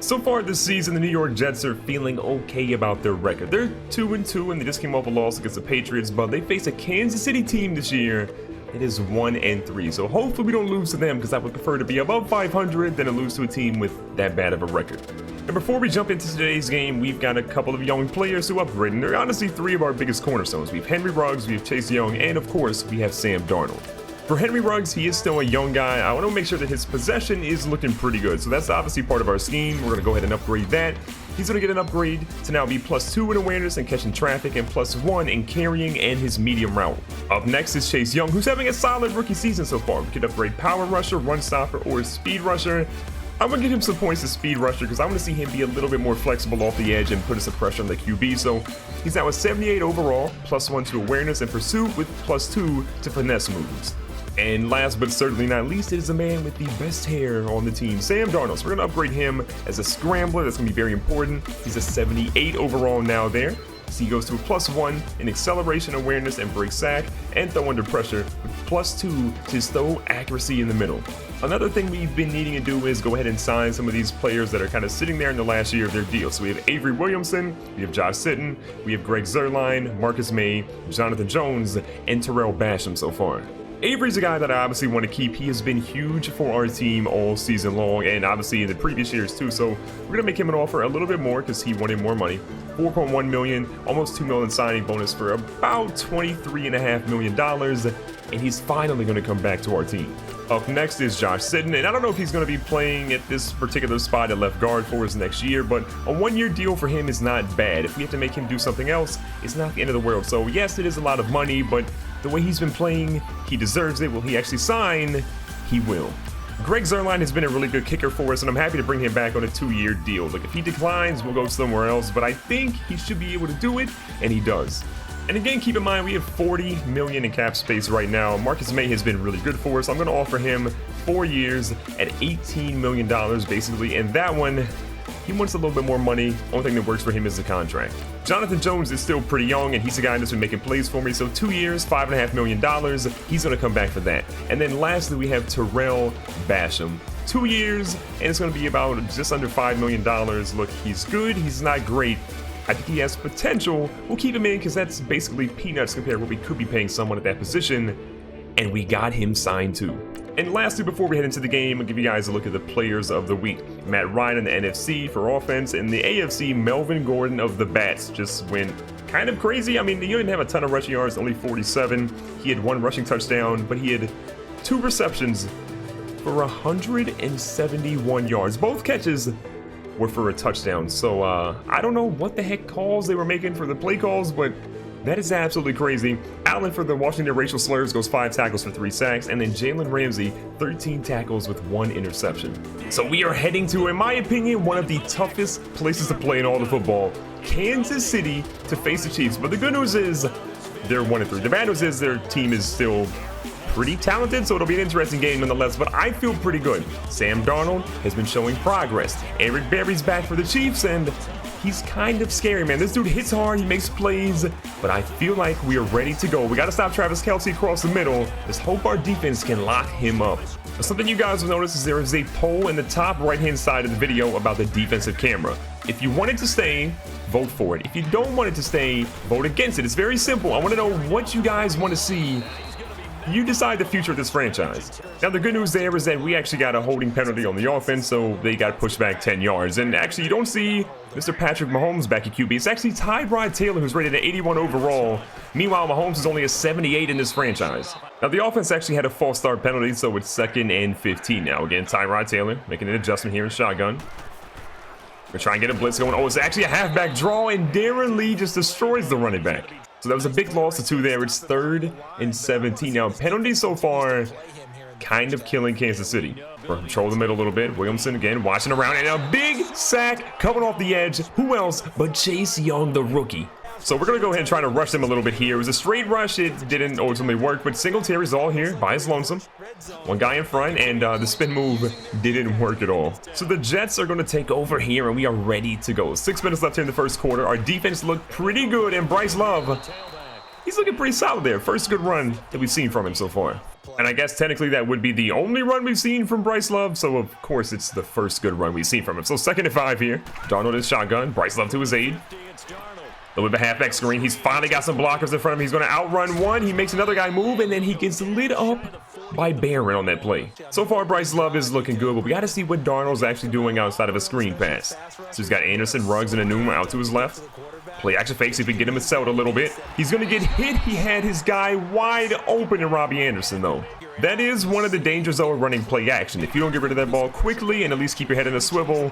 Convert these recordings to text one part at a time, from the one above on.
So far this season, the New York Jets are feeling okay about their record. They're 2-2 and they just came off a loss against the Patriots, but they face a Kansas City team this year. It is 1-3, so hopefully we don't lose to them, because I would prefer to be above 500 than to lose to a team with that bad of a record. And before we jump into today's game, we've got a couple of young players who upgraded, and they're honestly three of our biggest cornerstones. We have Henry Ruggs, we have Chase Young, and of course, we have Sam Darnold. For Henry Ruggs, he is still a young guy. I want to make sure that his possession is looking pretty good, so that's obviously part of our scheme. We're going to go ahead and upgrade that. He's going to get an upgrade to now be +2 in awareness and catching traffic and +1 in carrying and his medium route. Up next is Chase Young, who's having a solid rookie season so far. We could upgrade power rusher, run stopper, or speed rusher. I'm going to give him some points to speed rusher because I want to see him be a little bit more flexible off the edge and put some pressure on the QB. So he's now a 78 overall, +1 to awareness and pursuit with +2 to finesse moves. And last but certainly not least, it is a man with the best hair on the team, Sam Darnold. So we're going to upgrade him as a scrambler. That's going to be very important. He's a 78 overall now there. So he goes to a +1 in acceleration, awareness, and break sack, and throw under pressure with +2 to his throw accuracy in the middle. Another thing we've been needing to do is go ahead and sign some of these players that are kind of sitting there in the last year of their deal. So we have Avery Williamson, we have Josh Sitton, we have Greg Zuerlein, Marcus May, Jonathan Jones, and Terrell Basham so far. Avery's a guy that I obviously want to keep. He has been huge for our team all season long, and obviously in the previous years too. So we're going to make him an offer a little bit more because he wanted more money. $4.1 million, almost $2 million signing bonus for about $23.5 million, and he's finally going to come back to our team. Up next is Josh Sitton, and I don't know if he's going to be playing at this particular spot at left guard for us next year, but a one-year deal for him is not bad. If we have to make him do something else, it's not the end of the world. So yes, it is a lot of money, but the way he's been playing, he deserves it. Will he actually sign? He will. Greg Zuerlein has been a really good kicker for us, and I'm happy to bring him back on a 2-year deal. Like, if he declines, we'll go somewhere else, but I think he should be able to do it, and he does. And again, keep in mind, we have $40 million in cap space right now. Marcus May has been really good for us. I'm going to offer him 4 years at $18 million, basically, and that one, he wants a little bit more money. Only thing that works for him is the contract. Jonathan Jones is still pretty young, and he's a guy that's been making plays for me. So 2 years, $5.5 million. He's going to come back for that. And then lastly, we have Terrell Basham. 2 years, and it's going to be about just under $5 million. Look, he's good. He's not great. I think he has potential. We'll keep him in because that's basically peanuts compared to what we could be paying someone at that position. And we got him signed too. And lastly, before we head into the game, I'll give you guys a look at the players of the week. Matt Ryan in the NFC for offense, and the AFC, Melvin Gordon of the Bats just went kind of crazy. I mean, he didn't have a ton of rushing yards, only 47. He had 1 rushing touchdown, but he had 2 receptions for 171 yards. Both catches were for a touchdown. So I don't know what the heck calls they were making for the play calls, but that is absolutely crazy. Allen for the Washington Racial Slurs goes 5 tackles for 3 sacks, and then Jalen Ramsey 13 tackles with 1 interception. So we are heading to, in my opinion, one of the toughest places to play in all of football, Kansas City, to face the Chiefs. But the good news is they're 1-3. The bad news is their team is still pretty talented, so it'll be an interesting game nonetheless, but I feel pretty good. Sam Darnold has been showing progress. Eric Berry's back for the Chiefs, and he's kind of scary, man. This dude hits hard, he makes plays, but I feel like we are ready to go. We got to stop Travis Kelce across the middle. Let's hope our defense can lock him up. But something you guys will notice is there is a poll in the top right-hand side of the video about the defensive camera. If you want it to stay, vote for it. If you don't want it to stay, vote against it. It's very simple. I want to know what you guys want to see. You decide the future of this franchise. Now, the good news there is that we actually got a holding penalty on the offense, so they got pushed back 10 yards. And actually, you don't see Mr. Patrick Mahomes back at QB. It's actually Tyrod Taylor, who's rated at 81 overall. Meanwhile, Mahomes is only a 78 in this franchise. Now, the offense actually had a false start penalty, so it's 2nd and 15 now. Again, Tyrod Taylor making an adjustment here in shotgun. We're trying to get a blitz going. Oh, it's actually a halfback draw, and Darren Lee just destroys the running back. So that was a big loss to 2 there. It's 3rd and 17. Now, penalties so far kind of killing Kansas City. We're control the middle a little bit. Williamson again watching around, and a big sack coming off the edge. Who else but Chase Young, the rookie? So we're going to go ahead and try to rush them a little bit here. It was a straight rush. It didn't ultimately work, but Singletary's all here by his lonesome. One guy in front, and the spin move didn't work at all. So the Jets are going to take over here, and we are ready to go. 6 minutes left here in the first quarter. Our defense looked pretty good, and Bryce Love, he's looking pretty solid there. First good run that we've seen from him so far. And I guess technically that would be the only run we've seen from Bryce Love, so of course it's the first good run we've seen from him. So 2nd and 5 here. Darnold is shotgun. Bryce Love to his aid. A little bit of a halfback screen. He's finally got some blockers in front of him. He's going to outrun one. He makes another guy move, and then he gets lit up by Barron on that play. So far, Bryce Love is looking good, but we got to see what Darnold's actually doing outside of a screen pass. So he's got Anderson, Ruggs, and Enuma out to his left. Play action fake, see if we can get him settled a little bit. He's going to get hit. He had his guy wide open in Robbie Anderson, though. That is one of the dangers of running play action. If you don't get rid of that ball quickly and at least keep your head in a swivel,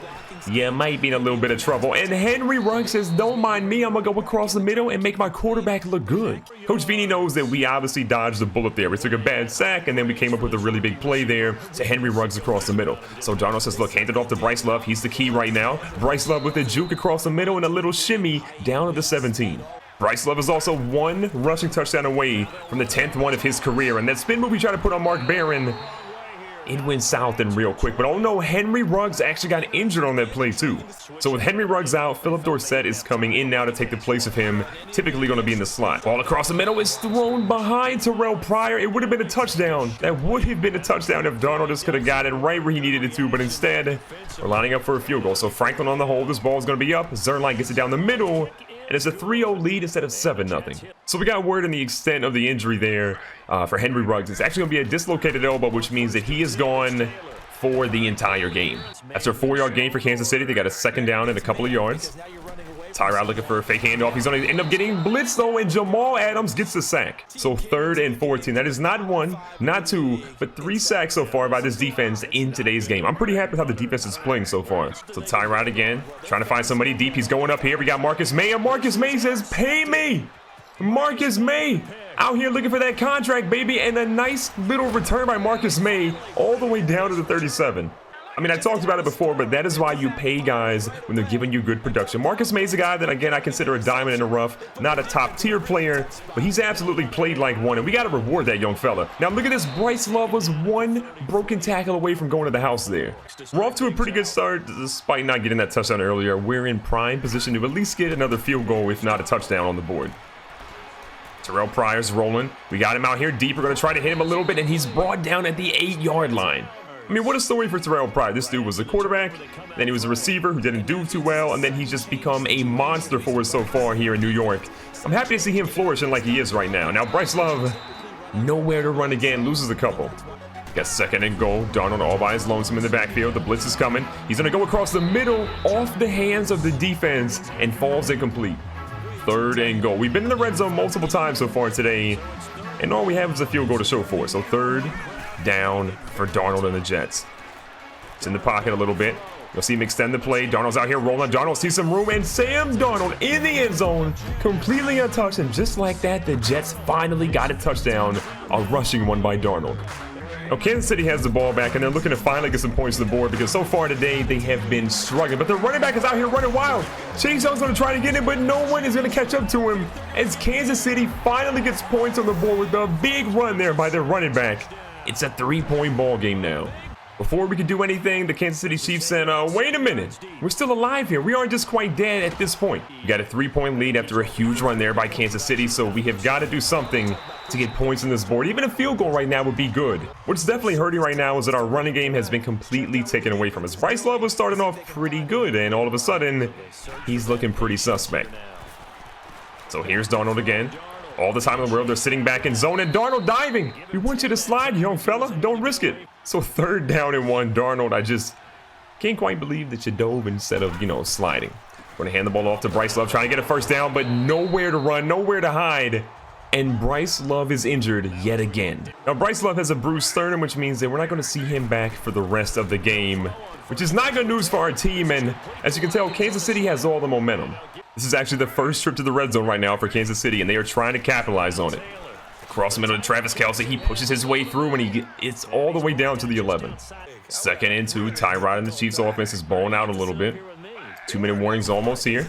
you might be in a little bit of trouble. And Henry Ruggs says, don't mind me, I'm going to go across the middle and make my quarterback look good. Coach Vini knows that we obviously dodged the bullet there. We took a bad sack, and then we came up with a really big play there to Henry Ruggs across the middle. So Darnold says, look, hand it off to Bryce Love. He's the key right now. Bryce Love with a juke across the middle and a little shimmy down to the 17. Bryce Love is also one rushing touchdown away from the 10th one of his career. And that spin move we tried to put on Mark Barron, it went south and real quick. But oh no, Henry Ruggs actually got injured on that play too. So with Henry Ruggs out, Philip Dorsett is coming in now to take the place of him, typically going to be in the slot. Ball across the middle is thrown behind Terrell Pryor. It would have been a touchdown. That would have been a touchdown if Darnold just could have got it right where he needed it to. But instead, we're lining up for a field goal. So Franklin on the hold. This ball is going to be up. Zerline gets it down the middle. And it's a 3-0 lead instead of 7-0. So we got word on the extent of the injury there for Henry Ruggs. It's actually going to be a dislocated elbow, which means that he is gone for the entire game. After a 4-yard gain for Kansas City, they got a 2nd down and a couple of yards. Tyrod looking for a fake handoff. He's going to end up getting blitzed, though, and Jamal Adams gets the sack. So 3rd and 14. That is not 1, not 2, but 3 sacks so far by this defense in today's game. I'm pretty happy with how the defense is playing so far. So Tyrod again, trying to find somebody deep. He's going up here. We got Marcus May, and Marcus May says, pay me. Marcus May out here looking for that contract, baby, and a nice little return by Marcus May all the way down to the 37. I mean, I talked about it before, but that is why you pay guys when they're giving you good production. Marcus May's a guy that, again, I consider a diamond in the rough, not a top-tier player, but he's absolutely played like one, and we got to reward that young fella. Now, look at this. Bryce Love was one broken tackle away from going to the house there. We're off to a pretty good start, despite not getting that touchdown earlier. We're in prime position to at least get another field goal, if not a touchdown on the board. Terrell Pryor's rolling. We got him out here deep. We're going to try to hit him a little bit, and he's brought down at the 8-yard line. I mean, what a story for Terrell Pryor. This dude was a quarterback, then he was a receiver who didn't do too well, and then he's just become a monster for us so far here in New York. I'm happy to see him flourishing like he is right now. Now, Bryce Love, nowhere to run again, loses a couple. Got 2nd and goal. Darnold all by his lonesome in the backfield. The blitz is coming. He's going to go across the middle, off the hands of the defense, and falls incomplete. 3rd and goal. We've been in the red zone multiple times so far today, and all we have is a field goal to show for it. So 3rd down for Darnold and the Jets. It's in the pocket a little bit. You'll see him extend the play. Darnold's out here rolling. Darnold sees some room, and Sam Darnold in the end zone, completely untouched. And just like that, the Jets finally got a touchdown, a rushing one by Darnold. Now, Kansas City has the ball back, and they're looking to finally get some points on the board because so far today they have been struggling. But their running back is out here running wild. Chase Young's going to try to get him, but no one is going to catch up to him as Kansas City finally gets points on the board with a big run there by their running back. It's a 3-point ball game now. Before we could do anything, the Kansas City Chiefs said, wait a minute, we're still alive here. We aren't just quite dead at this point. We got a 3-point lead after a huge run there by Kansas City, so we have got to do something to get points on this board. Even a field goal right now would be good. What's definitely hurting right now is that our running game has been completely taken away from us. Bryce Love was starting off pretty good, and all of a sudden, he's looking pretty suspect. So here's Darnold again. All the time in the world, they're sitting back in zone, and Darnold diving. We want you to slide, young fella. Don't risk it. So 3rd down and 1, Darnold. I just can't quite believe that you dove instead of, sliding. Going to hand the ball off to Bryce Love, trying to get a 1st down, but nowhere to run, nowhere to hide. And Bryce Love is injured yet again. Now, Bryce Love has a bruised sternum, which means that we're not going to see him back for the rest of the game, which is not good news for our team. And as you can tell, Kansas City has all the momentum. This is actually the first trip to the red zone right now for Kansas City, and they are trying to capitalize on it. Across the middle to Travis Kelce, he pushes his way through, and it's all the way down to the 11. 2nd and 2, Tyrod and the Chiefs offense is balling out a little bit. 2-minute warnings almost here.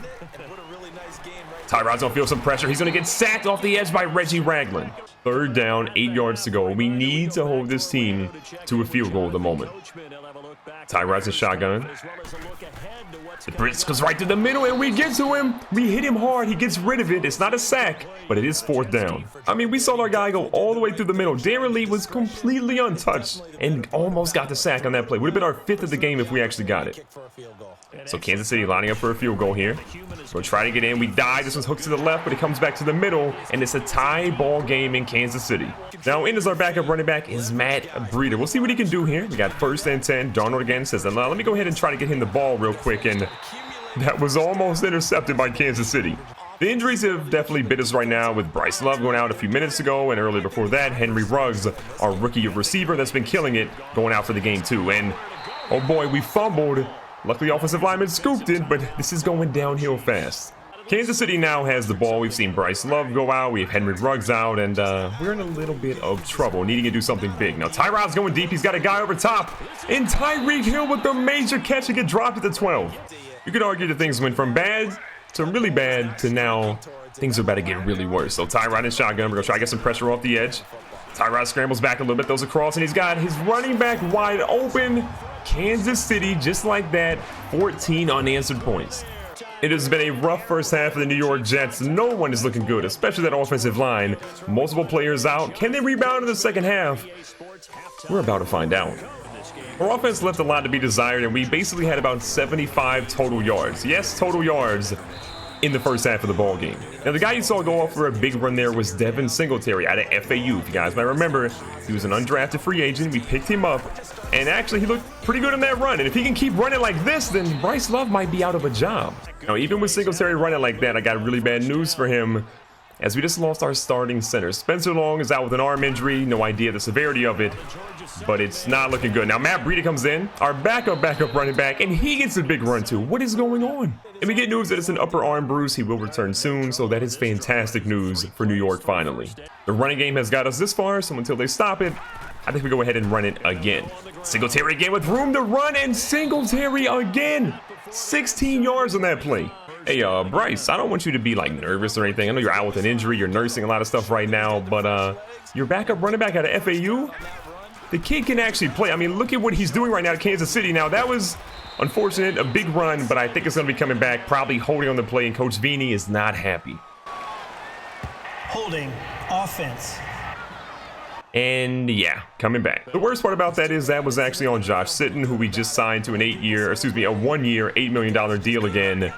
Tyrod's gonna feel some pressure. He's gonna get sacked off the edge by Reggie Ragland. 3rd down, 8 yards to go. We need to hold this team to a field goal at the moment. Tyrod's a shotgun. The blitz goes right to the middle, and we get to him. We hit him hard. He gets rid of it. It's not a sack, but it is 4th down. I mean, we saw our guy go all the way through the middle. Darren Lee was completely untouched and almost got the sack on that play. Would have been our 5th of the game if we actually got it. So Kansas City lining up for a field goal here. We'll try to get in. We die. This one's hooked to the left, but it comes back to the middle, and it's a tie ball game in Kansas City. Now in as our backup running back is Matt Breida. We'll see what he can do here. We got 1st and 10. Darnold again says, let me go ahead and try to get him the ball real quick, and that was almost intercepted by Kansas City. The injuries have definitely bit us right now, with Bryce Love going out a few minutes ago, and earlier before that, Henry Ruggs, our rookie receiver that's been killing it, going out for the game too. And oh boy, we fumbled. Luckily, offensive lineman scooped it, but this is going downhill fast. Kansas City now has the ball. We've seen Bryce Love go out. We have Henry Ruggs out, and we're in a little bit of trouble, needing to do something big. Now, Tyrod's going deep. He's got a guy over top, and Tyreek Hill with the major catch to get dropped at the 12. You could argue that things went from bad to really bad to now things are about to get really worse. So Tyrod in shotgun. We're going to try to get some pressure off the edge. Tyrod scrambles back a little bit, throws across, and he's got his running back wide open. Kansas City, just like that, 14 unanswered points. It has been a rough first half of the New York Jets. No one is looking good, especially that offensive line. Multiple players out. Can they rebound in the second half? We're about to find out. Our offense left a lot to be desired, and we basically had about 75 total yards. Yes, total yards in the first half of the ball game. Now, the guy you saw go off for a big run there was Devin Singletary out of FAU. If you guys might remember, he was an undrafted free agent. We picked him up, and actually he looked pretty good on that run. And if he can keep running like this, then Bryce Love might be out of a job. Now, even with Singletary running like that, I got really bad news for him, as we just lost our starting center. Spencer Long is out with an arm injury. No idea the severity of it, but it's not looking good. Now, Matt Breida comes in, our backup running back, and he gets a big run too. What is going on? And we get news that it's an upper arm bruise. He will return soon, so that is fantastic news for New York finally. The running game has got us this far, so until they stop it, I think we go ahead and run it again. Singletary again with room to run, and Singletary again. 16 yards on that play. Hey, Bryce, I don't want you to be like nervous or anything. I know you're out with an injury, you're nursing a lot of stuff right now, but your backup running back out of FAU, the kid can actually play. I mean, look at what he's doing right now at Kansas City. Now, that was unfortunate, a big run, but I think it's going to be coming back, probably holding on the play, and Coach Vini is not happy. Holding offense. And yeah, coming back. The worst part about that is that was actually on Josh Sitton, who we just signed to a 1-year, $8 million deal again.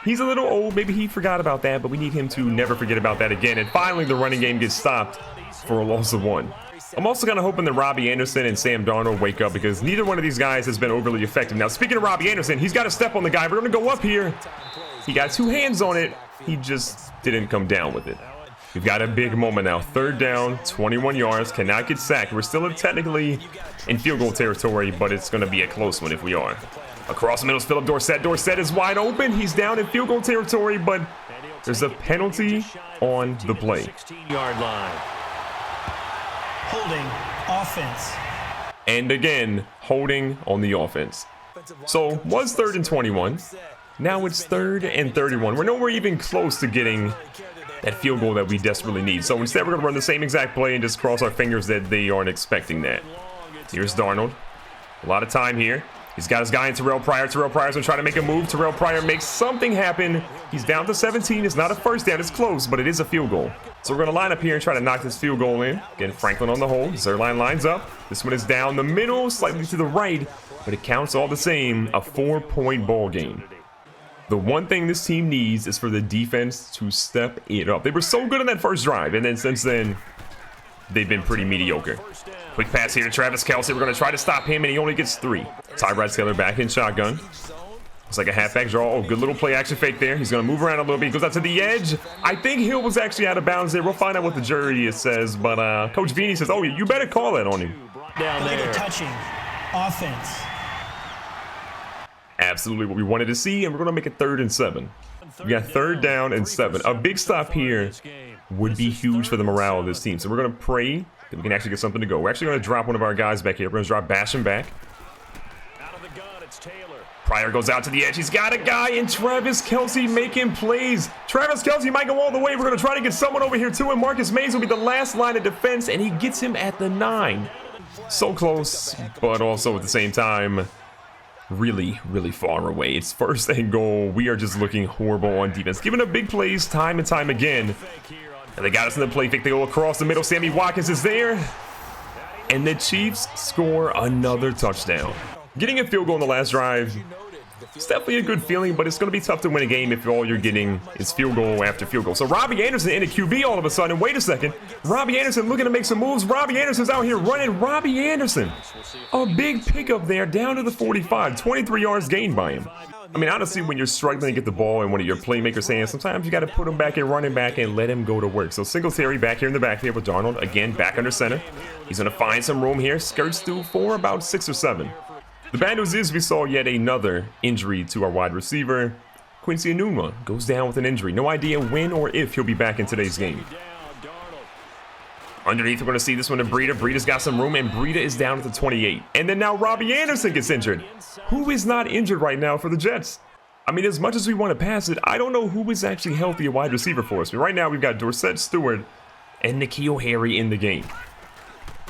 He's a little old, maybe he forgot about that, but we need him to never forget about that again. And finally, the running game gets stopped for a loss of 1. I'm also kind of hoping that Robbie Anderson and Sam Darnold wake up, because neither one of these guys has been overly effective. Now, speaking of Robbie Anderson, he's got a step on the guy. We're going to go up here. He got 2 hands on it. He just didn't come down with it. We've got a big moment now. 3rd down, 21 yards, cannot get sacked. We're still technically in field goal territory, but it's going to be a close one if we are. Across the middle is Philip Dorsett. Dorsett is wide open. He's down in field goal territory, but there's a penalty on the play. 16-yard line. Holding offense. And again, holding on the offense. So, was 3rd and 21. Now it's 3rd and 31. We're nowhere even close to getting that field goal that we desperately need. So instead, we're going to run the same exact play and just cross our fingers that they aren't expecting that. Here's Darnold. A lot of time here. He's got his guy in Terrell Pryor. Terrell Pryor's going to try to make a move. Terrell Pryor makes something happen. He's down to 17. It's not a first down. It's close, but it is a field goal. So we're going to line up here and try to knock this field goal in. Again, Franklin on the hole. Zerline lines up. This one is down the middle, slightly to the right, but it counts all the same. A 4-point ball game. The one thing this team needs is for the defense to step it up. They were so good on that first drive, and then since then, they've been pretty mediocre. Quick pass here to Travis Kelce. We're going to try to stop him, and he only gets 3. Tyrod Taylor back in shotgun. It's like a halfback draw. Oh, good little play action fake there. He's going to move around a little bit. He goes out to the edge. I think Hill was actually out of bounds there. We'll find out what the jury says, but Coach Vini says, oh, you better call that on him. Down there. Touching offense. Absolutely what we wanted to see, and we're going to make it 3rd and 7. We got 3rd down and 7. A big stop here would be huge for the morale of this team. So we're going to pray that we can actually get something to go. We're actually going to drop one of our guys back here. We're going to drop Basham back. Pryor goes out to the edge. He's got a guy, and Travis Kelce making plays. Travis Kelce might go all the way. We're going to try to get someone over here to him. Marcus Mays will be the last line of defense, and he gets him at the 9. So close, but also at the same time, really, really far away. It's 1st and goal. We are just looking horrible on defense, giving up big plays time and time again. And they got us in the play fake. They go across the middle. Sammy Watkins is there. And the Chiefs score another touchdown. Getting a field goal in the last drive, it's definitely a good feeling, but it's going to be tough to win a game if all you're getting is field goal after field goal. So Robbie Anderson in a QB all of a sudden. Wait a second. Robbie Anderson looking to make some moves. Robbie Anderson's out here running. Robbie Anderson. A big pickup there down to the 45. 23 yards gained by him. I mean, honestly, when you're struggling to get the ball in one of your playmakers' hands, sometimes you got to put him back in running back and let him go to work. So Singletary back here in the backfield with Darnold. Again, back under center. He's going to find some room here. Skirts through for about 6 or 7. The bad news is we saw yet another injury to our wide receiver. Quincy Enunwa goes down with an injury. No idea when or if he'll be back in today's game. Underneath, we're going to see this one to Breida. Breida's got some room, and Breida is down at the 28. And then now Robbie Anderson gets injured. Who is not injured right now for the Jets? I mean, as much as we want to pass it, I don't know who is actually healthy a wide receiver for us. But right now, we've got Dorsett Stewart and N'Keal Harry in the game.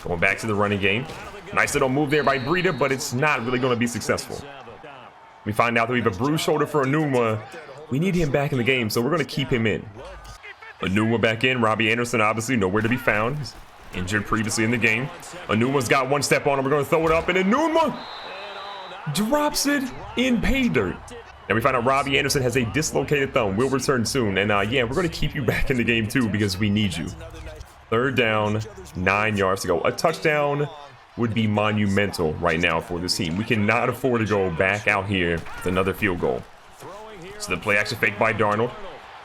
Going back to the running game. Nice little move there by Breida, but it's not really going to be successful. We find out that we have a bruised shoulder for Enunwa. We need him back in the game, so we're going to keep him in. Enunwa back in. Robbie Anderson obviously nowhere to be found. He's injured previously in the game. Enunwa's got one step on him. We're going to throw it up, and Enunwa drops it in pay dirt. And we find out Robbie Anderson has a dislocated thumb. We'll return soon. And yeah, we're going to keep you back in the game too because we need you. 3rd down, 9 yards to go. A touchdown would be monumental right now for this team. We cannot afford to go back out here with another field goal. So the play action fake by Darnold.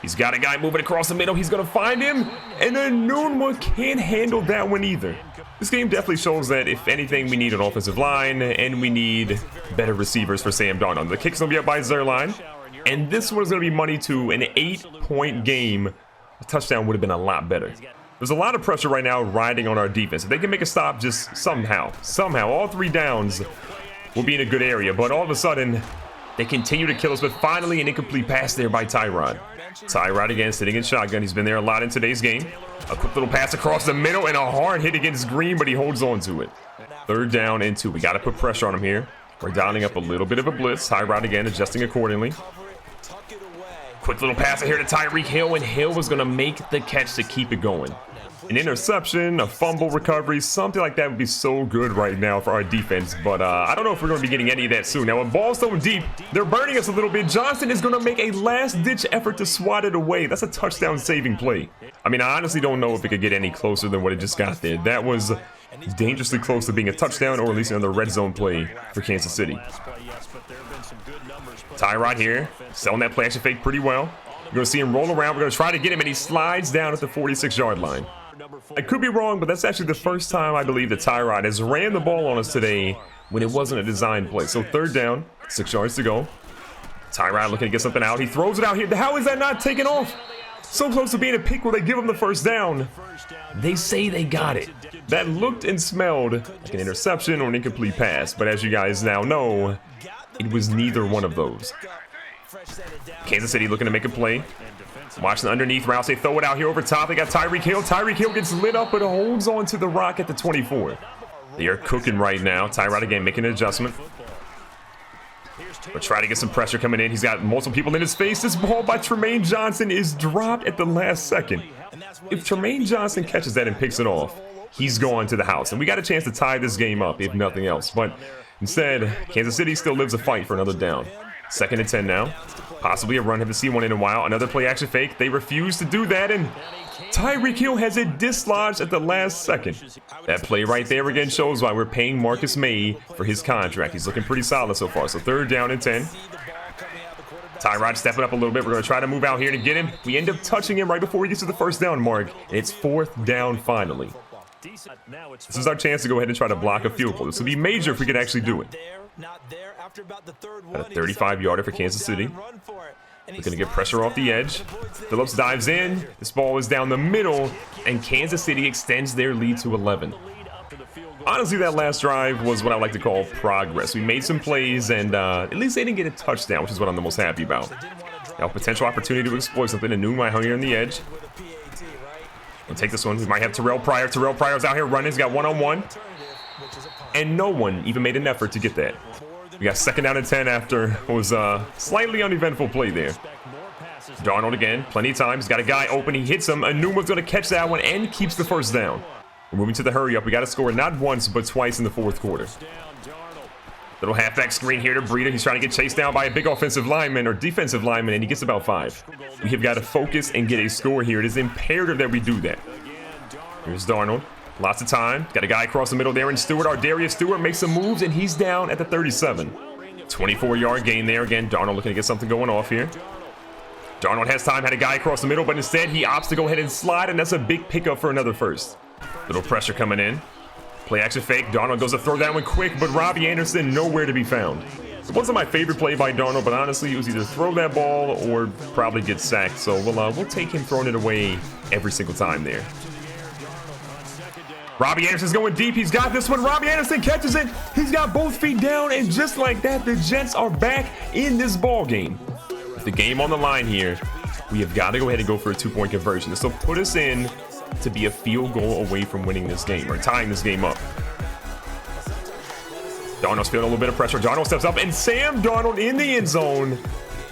He's got a guy moving across the middle. He's going to find him. And then Enunwa can't handle that one either. This game definitely shows that, if anything, we need an offensive line and we need better receivers for Sam Darnold. The kick's going to be up by Zerline. And this one is going to be money to an 8-point game. A touchdown would have been a lot better. There's a lot of pressure right now riding on our defense. If they can make a stop just somehow, all 3 downs will be in a good area. But all of a sudden, they continue to kill us. But finally, an incomplete pass there by Tyrod. Tyrod again sitting in shotgun. He's been there a lot in today's game. A quick little pass across the middle and a hard hit against Green, but he holds on to it. 3rd down and 2. We got to put pressure on him here. We're dialing up a little bit of a blitz. Tyrod again adjusting accordingly. Quick little pass here to Tyreek Hill, and Hill was going to make the catch to keep it going. An interception, a fumble recovery, something like that would be so good right now for our defense. But I don't know if we're going to be getting any of that soon. Now, when ball's thrown deep, they're burning us a little bit. Johnson is going to make a last-ditch effort to swat it away. That's a touchdown-saving play. I mean, I honestly don't know if it could get any closer than what it just got there. That was dangerously close to being a touchdown or at least another red zone play for Kansas City. Tyrod here, selling that play action fake pretty well. We're going to see him roll around. We're going to try to get him, and he slides down at the 46-yard line. I could be wrong, but that's actually the first time I believe that Tyrod has ran the ball on us today when it wasn't a design play. So 3rd down, 6 yards to go. Tyrod looking to get something out. He throws it out here. How is that not taken off? So close to being a pick where they give him the 1st down. They say they got it. That looked and smelled like an interception or an incomplete pass, but as you guys now know, it was neither one of those. Kansas City looking to make a play. Watching the underneath routes. They throw it out here over top. They got Tyreek Hill. Tyreek Hill gets lit up, but holds on to the rock at the 24. They are cooking right now. Tyrod again making an adjustment. We're trying to get some pressure coming in. He's got multiple people in his face. This ball by Tremaine Johnson is dropped at the last second. If Tremaine Johnson catches that and picks it off, he's going to the house. And we got a chance to tie this game up, if nothing else. But instead, Kansas City still lives a fight for another down. 2nd and 10 now. Possibly a run. Haven't seen one in a while. Another play action fake. They refuse to do that, and Tyreek Hill has it dislodged at the last second. That play right there again shows why we're paying Marcus May for his contract. He's looking pretty solid so far. So 3rd down and 10. Tyrod stepping up a little bit. We're going to try to move out here to get him. We end up touching him right before he gets to the 1st down mark. And it's 4th down finally. This is our chance to go ahead and try to block a field goal. This would be major if we could actually do it. Got a 35-yarder for Kansas City. We're going to get pressure off the edge. Phillips dives in. This ball is down the middle, and Kansas City extends their lead to 11. Honestly, that last drive was what I like to call progress. We made some plays, and at least they didn't get a touchdown, which is what I'm the most happy about. Now, potential opportunity to exploit something. And Noon right here on the edge. We'll take this one. We might have Terrell Pryor. Terrell Pryor's out here running. He's got one-on-one. And no one even made an effort to get that. We got 2nd down and 10 after what was a slightly uneventful play there. Darnold again, plenty of time. He's got a guy open. He hits him. Anuma's going to catch that one and keeps the first down. We're moving to the hurry up. We got to score not once, but twice in the 4th quarter. Little halfback screen here to Breida. He's trying to get chased down by a big offensive lineman or defensive lineman, and he gets about 5. We have got to focus and get a score here. It is imperative that we do that. Here's Darnold. Lots of time. Got a guy across the middle there, and Darius Stewart makes some moves, and he's down at the 37. 24-yard gain there. Again, Darnold looking to get something going off here. Darnold has time, had a guy across the middle, but instead he opts to go ahead and slide, and that's a big pickup for another first. Little pressure coming in. Play action fake. Darnold goes to throw that one quick, but Robbie Anderson nowhere to be found. It wasn't my favorite play by Darnold, but honestly, it was either throw that ball or probably get sacked. So we'll take him throwing it away every single time there. Robbie Anderson's going deep. He's got this one. Robbie Anderson catches it. He's got both feet down, and just like that, the Jets are back in this ball game. With the game on the line here, we have got to go ahead and go for a 2-point conversion. This will put us in to be a field goal away from winning this game or tying this game up. Darnold's feeling a little bit of pressure. Darnold steps up, and Sam Darnold in the end zone.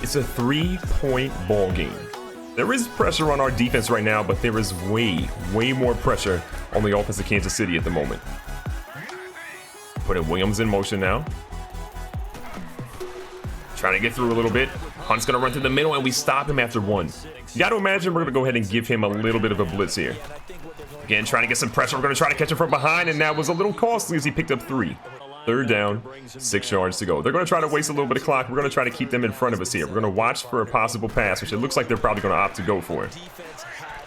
It's a 3-point ball game. There is pressure on our defense right now, but there is way more pressure on the offense of Kansas City at the moment. Putting Williams in motion now. Trying to get through a little bit. Hunt's going to run through the middle, and we stop him after 1. You got to imagine we're going to go ahead and give him a little bit of a blitz here. Again, trying to get some pressure. We're going to try to catch him from behind, and that was a little costly as he picked up 3. 3rd down, 6 yards to go. They're going to try to waste a little bit of clock. We're going to try to keep them in front of us here. We're going to watch for a possible pass, which it looks like they're probably going to opt to go for.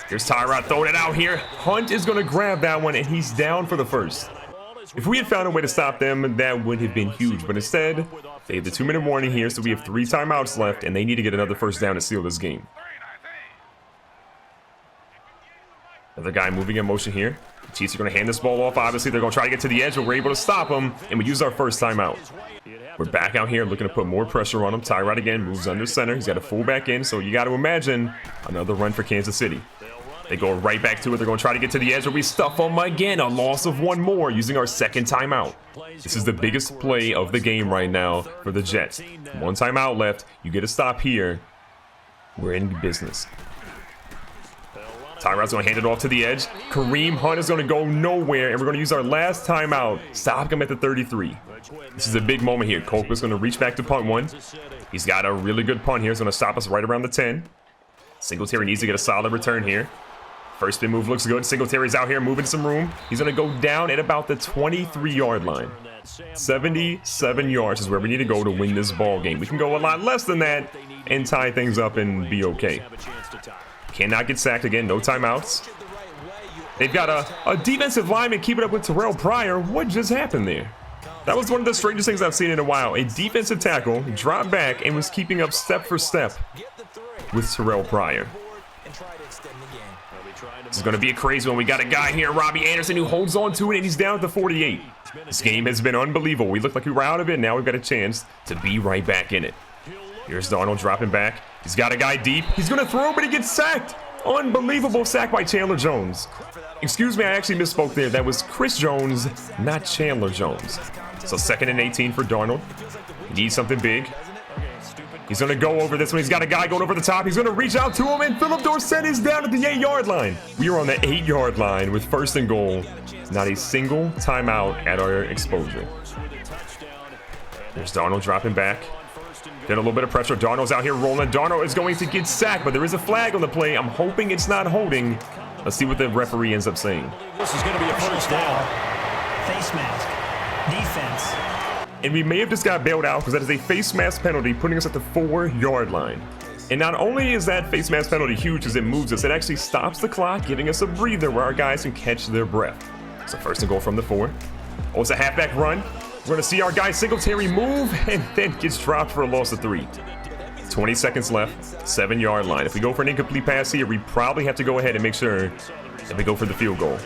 Here's Tyrod throwing it out here. Hunt is going to grab that one, and he's down for the first. If we had found a way to stop them, that would have been huge. But instead, they have the 2-minute warning here, so we have 3 timeouts left, and they need to get another first down to seal this game. Another guy moving in motion here. The Chiefs are going to hand this ball off. Obviously, they're going to try to get to the edge, but we're able to stop them, and we use our first timeout. We're back out here looking to put more pressure on him. Tyrod again moves under center. He's got a fullback in, so you got to imagine another run for Kansas City. They go right back to it. They're going to try to get to the edge, but we stuff them again. A loss of 1 more using our 2nd timeout. This is the biggest play of the game right now for the Jets. 1 timeout left. You get a stop here. We're in business. Tyrod's going to hand it off to the edge. Kareem Hunt is going to go nowhere, and we're going to use our last timeout. Stop him at the 33. This is a big moment here. Colquitt's going to reach back to punt 1. He's got a really good punt here. It's going to stop us right around the 10. Singletary needs to get a solid return here. First spin move looks good. Singletary's out here moving some room. He's going to go down at about the 23-yard line. 77 yards is where we need to go to win this ball game. We can go a lot less than that and tie things up and be okay. Cannot get sacked again. No timeouts. They've got a defensive lineman keeping up with Terrell Pryor. What just happened there? That was one of the strangest things I've seen in a while. A defensive tackle dropped back and was keeping up step for step with Terrell Pryor. This is going to be a crazy one. We got a guy here, Robbie Anderson, who holds on to it, and he's down at the 48. This game has been unbelievable. We looked like we were out of it. Now we've got a chance to be right back in it. Here's Darnold dropping back. He's got a guy deep. He's going to throw, but he gets sacked. Unbelievable sack by Chandler Jones. Excuse me, I actually misspoke there. That was Chris Jones, not Chandler Jones. So 2nd and 18 for Darnold. He needs something big. He's going to go over this one. He's got a guy going over the top. He's going to reach out to him, and Philip Dorsett is down at the 8-yard line. We are on the 8-yard line with 1st and goal. Not a single timeout at our exposure. There's Darnold dropping back. Getting a little bit of pressure. Darnold's out here rolling. Darnold is going to get sacked, but there is a flag on the play. I'm hoping it's not holding. Let's see what the referee ends up saying. This is going to be a first down. Face mask. Defense. And we may have just got bailed out because that is a face mask penalty, putting us at the 4-yard line. And not only is that face mask penalty huge as it moves us, it actually stops the clock, giving us a breather where our guys can catch their breath. So 1st and goal from the 4. Oh, it's a halfback run. We're going to see our guy Singletary move and then gets dropped for a loss of 3. 20 seconds left, 7-yard line. If we go for an incomplete pass here, we probably have to go ahead and make sure that we go for the field goal.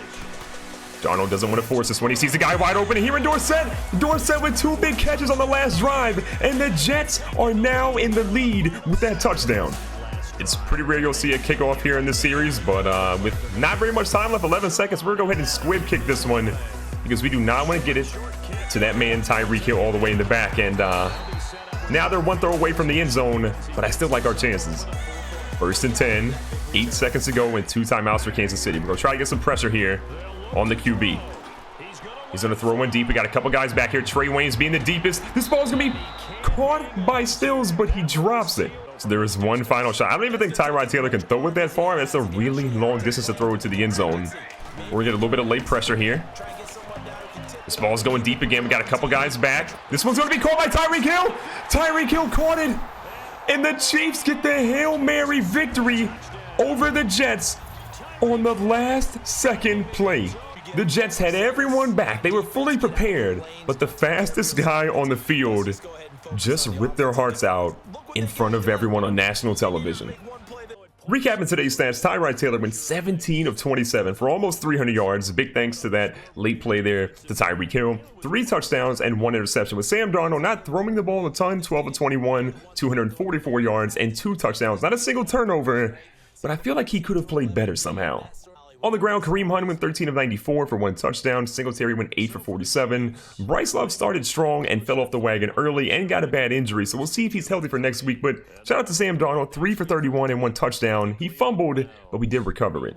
Darnold doesn't want to force this one. He sees the guy wide open here in Dorsett. Dorsett with 2 big catches on the last drive, and the Jets are now in the lead with that touchdown. It's pretty rare you'll see a kickoff here in this series, but with not very much time left, 11 seconds, we're going to go ahead and squib kick this one because we do not want to get it to that man Tyreek Hill all the way in the back. And now they're one throw away from the end zone, but I still like our chances. 1st and 10, 8 seconds to go, and 2 timeouts for Kansas City. We're going to try to get some pressure here on the QB. He's going to throw one deep. We got a couple guys back here. Trey Waynes being the deepest. This ball's going to be caught by Stills, but he drops it. So there is one final shot. I don't even think Tyrod Taylor can throw it that far. That's a really long distance to throw it to the end zone. We're going to get a little bit of late pressure here. This ball's going deep again. We got a couple guys back. This one's going to be caught by Tyreek Hill. Tyreek Hill caught it. And the Chiefs get the Hail Mary victory over the Jets on the last second play. The Jets had everyone back. They were fully prepared, but the fastest guy on the field just ripped their hearts out in front of everyone on national television. Recapping today's stats, Tyrod Taylor went 17 of 27 for almost 300 yards. Big thanks to that late play there to Tyreek Hill. 3 touchdowns and 1 interception, with Sam Darnold not throwing the ball a ton. 12 of 21, 244 yards and 2 touchdowns. Not a single turnover, but I feel like he could have played better somehow. On the ground, Kareem Hunt went 13 of 94 for 1 touchdown. Singletary went 8 for 47. Bryce Love started strong and fell off the wagon early and got a bad injury, so we'll see if he's healthy for next week. But shout out to Sam Darnold, 3 for 31 and 1 touchdown. He fumbled, but we did recover it.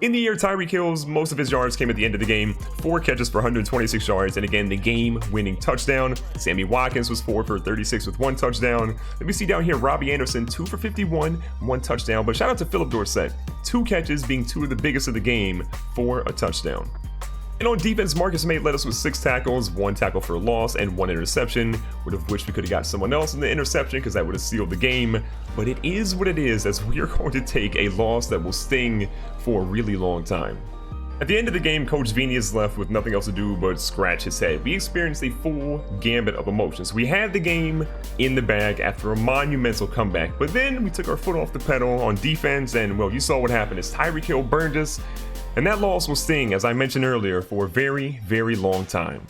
In the year, Tyreek Hill's most of his yards came at the end of the game. 4 catches for 126 yards, and again, the game-winning touchdown. Sammy Watkins was 4 for 36 with 1 touchdown. Then we see down here Robbie Anderson, 2 for 51, 1 touchdown. But shout out to Philip Dorsett, 2 catches being 2 of the biggest of the game for a touchdown. And on defense, Marcus May led us with 6 tackles, 1 tackle for a loss, and 1 interception. Would have wished we could have got someone else in the interception because that would have sealed the game. But it is what it is, as we are going to take a loss that will sting for a really long time. At the end of the game, Coach Vini is left with nothing else to do but scratch his head. We experienced a full gambit of emotions. We had the game in the bag after a monumental comeback, but then we took our foot off the pedal on defense, and well, you saw what happened as Tyreek Hill burned us. And that loss will sting, as I mentioned earlier, for a very, very long time.